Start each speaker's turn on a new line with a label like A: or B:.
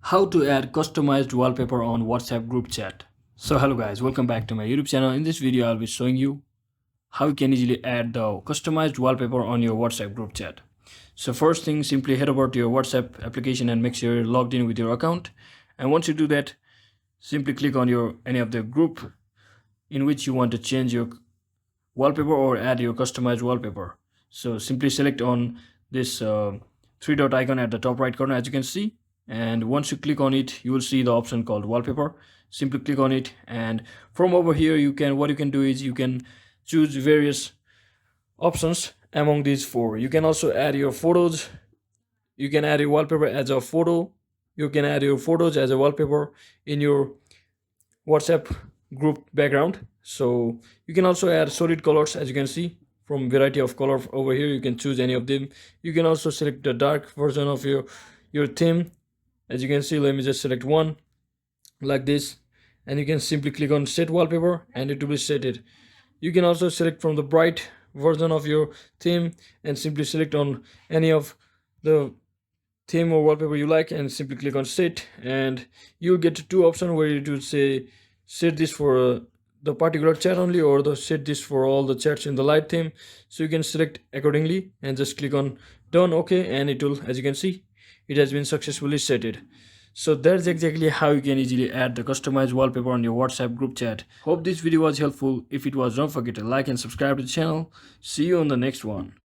A: How to add customized wallpaper on WhatsApp group chat. So hello guys, welcome back to my YouTube channel. In this video I'll be showing you how you can easily add the customized wallpaper on your WhatsApp group chat. So first thing, simply head over to your WhatsApp application and make sure you're logged in with your account. And once you do that, simply click on your any of the group in which you want to change your wallpaper or add your customized wallpaper. So simply select on this three dot icon at the top right corner, as you can see, and once you click on it you will see the option called wallpaper. Simply click on it, and from over here you can do is you can choose various options among these four. You can also add your photos. You can add your wallpaper as a photo. You can add your photos as a wallpaper in your WhatsApp group background. So you can also add solid colors, as you can see, from variety of color over here. You can choose any of them. You can also select the dark version of your theme. As you can see, let me just select one like this, and you can simply click on set wallpaper and it will be set it. You can also select from the bright version of your theme and simply select on any of the theme or wallpaper you like and simply click on set, and you'll get two options where you do say set this for the particular chat only, or the set this for all the chats in the light theme. So you can select accordingly and just click on done, okay, and it will, as you can see, it has been successfully setted. So that's exactly how you can easily add the customized wallpaper on your WhatsApp group chat. Hope this video was helpful. If it was, don't forget to like and subscribe to the channel. See you on the next one.